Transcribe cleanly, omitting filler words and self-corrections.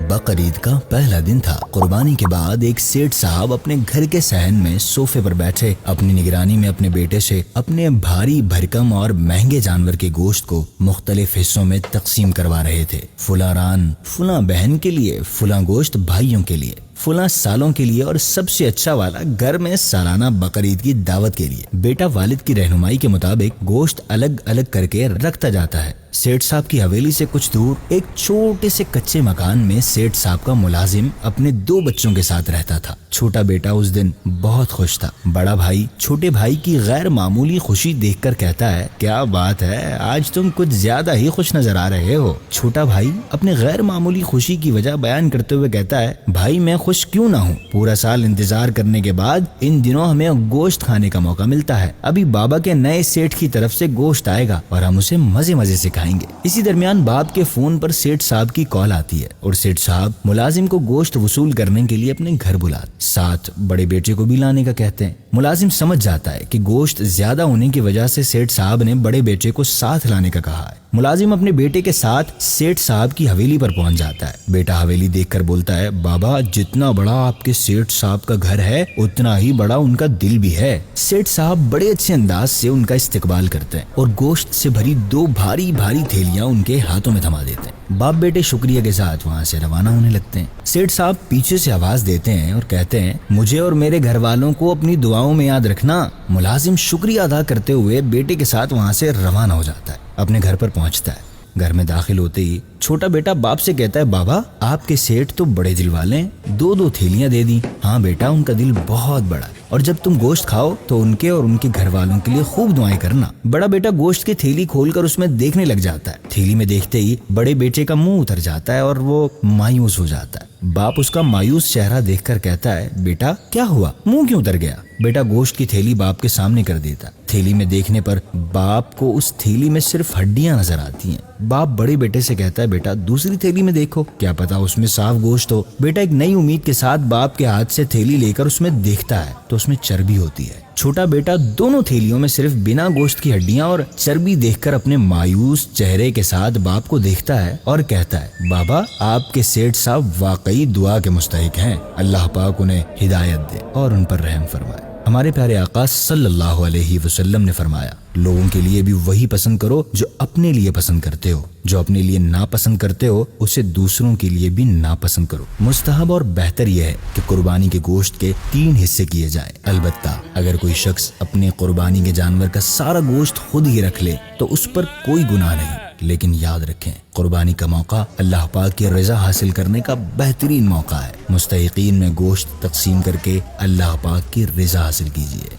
بقر عید کا پہلا دن تھا۔ قربانی کے بعد ایک سیٹھ صاحب اپنے گھر کے صحن میں صوفے پر بیٹھے اپنی نگرانی میں اپنے بیٹے سے اپنے بھاری بھرکم اور مہنگے جانور کے گوشت کو مختلف حصوں میں تقسیم کروا رہے تھے۔ فلاں ران فلاں بہن کے لیے، فلاں گوشت بھائیوں کے لیے، فلاں سالوں کے لیے، اور سب سے اچھا والا گھر میں سالانہ بقر عید کی دعوت کے لیے۔ بیٹا والد کی رہنمائی کے مطابق گوشت الگ الگ کر کے رکھتا جاتا ہے۔ سیٹھ صاحب کی حویلی سے کچھ دور ایک چھوٹے سے کچے مکان میں سیٹھ صاحب کا ملازم اپنے 2 بچوں کے ساتھ رہتا تھا۔ چھوٹا بیٹا اس دن بہت خوش تھا۔ بڑا بھائی چھوٹے بھائی کی غیر معمولی خوشی دیکھ کر کہتا ہے، کیا بات ہے، آج تم کچھ زیادہ ہی خوش نظر آ رہے ہو۔ چھوٹا بھائی اپنے غیر معمولی خوشی کی وجہ بیان کرتے ہوئے کہتا ہے، بھائی میں خوش کیوں نہ ہوں، پورا سال انتظار کرنے کے بعد ان دنوں ہمیں گوشت کھانے کا موقع ملتا ہے۔ ابھی بابا کے نئے سیٹھ کی طرف سے گوشت آئے گا اور ہم اسے مزے مزے سے کھائیں گے۔ اسی درمیان باپ کے فون پر سیٹھ صاحب کی کال آتی ہے اور سیٹھ صاحب ملازم کو گوشت وصول کرنے کے لیے اپنے گھر بلاتے، ساتھ بڑے بیٹے کو بھی لانے کا کہتے ہیں۔ ملازم سمجھ جاتا ہے کہ گوشت زیادہ ہونے کی وجہ سے سیٹھ صاحب نے بڑے بیٹے کو ساتھ لانے کا کہا ہے۔ ملازم اپنے بیٹے کے ساتھ سیٹھ صاحب کی حویلی پر پہنچ جاتا ہے۔ بیٹا حویلی دیکھ کر بولتا ہے، بابا جتنا بڑا آپ کے سیٹھ صاحب کا گھر ہے اتنا ہی بڑا ان کا دل بھی ہے۔ سیٹھ صاحب بڑے اچھے انداز سے ان کا استقبال کرتے ہیں اور گوشت سے بھری 2 بھاری بھاری تھیلیاں ان کے ہاتھوں میں تھما دیتے ہیں۔ باپ بیٹے شکریہ کے ساتھ وہاں سے روانہ ہونے لگتے ہیں۔ سیٹھ صاحب پیچھے سے آواز دیتے ہیں اور کہتے ہیں، مجھے اور میرے گھر والوں کو اپنی دعاؤں میں یاد رکھنا۔ ملازم شکریہ ادا کرتے ہوئے بیٹے کے ساتھ وہاں سے روانہ ہو جاتا ہے، اپنے گھر پر پہنچتا ہے۔ گھر میں داخل ہوتے ہی چھوٹا بیٹا باپ سے کہتا ہے، بابا آپ کے سیٹھ تو بڑے دل والے ہیں، 2 تھیلیاں دے دی۔ ہاں بیٹا، ان کا دل بہت بڑا ہے، اور جب تم گوشت کھاؤ تو ان کے اور ان کے گھر والوں کے لیے خوب دعائیں کرنا۔ بڑا بیٹا گوشت کی تھیلی کھول کر اس میں دیکھنے لگ جاتا ہے۔ تھیلی میں دیکھتے ہی بڑے بیٹے کا منہ اتر جاتا ہے اور وہ مایوس ہو جاتا ہے۔ باپ اس کا مایوس چہرہ دیکھ کر کہتا ہے، بیٹا کیا ہوا، منہ کیوں اتر گیا؟ بیٹا گوشت کی تھیلی باپ کے سامنے کر دیتا۔ تھیلی میں دیکھنے پر باپ کو اس تھیلی میں صرف ہڈیاں نظر آتی ہیں۔ باپ بڑے بیٹے سے کہتا ہے، بیٹا دوسری تھیلی میں دیکھو، کیا پتا اس میں صاف گوشت ہو۔ بیٹا ایک نئی امید کے ساتھ باپ کے ہاتھ سے تھیلی لے کر اس میں دیکھتا ہے تو اس میں چربی ہوتی ہے۔ چھوٹا بیٹا دونوں تھیلیوں میں صرف بنا گوشت کی ہڈیاں اور چربی دیکھ کر اپنے مایوس چہرے کے ساتھ باپ کو دیکھتا ہے اور کہتا ہے، بابا آپ کے سیٹھ صاحب واقعی دعا کے مستحق ہیں، اللہ پاک انہیں ہدایت دے اور ان پر رحم فرمائے۔ ہمارے پیارے آقا صلی اللہ علیہ وسلم نے فرمایا، لوگوں کے لیے بھی وہی پسند کرو جو اپنے لیے پسند کرتے ہو، جو اپنے لیے ناپسند کرتے ہو اسے دوسروں کے لیے بھی ناپسند کرو۔ مستحب اور بہتر یہ ہے کہ قربانی کے گوشت کے 3 حصے کیے جائیں۔ البتہ اگر کوئی شخص اپنے قربانی کے جانور کا سارا گوشت خود ہی رکھ لے تو اس پر کوئی گناہ نہیں، لیکن یاد رکھیں قربانی کا موقع اللہ پاک کی رضا حاصل کرنے کا بہترین موقع ہے۔ مستحقین میں گوشت تقسیم کر کے اللہ پاک کی رضا حاصل کیجیے۔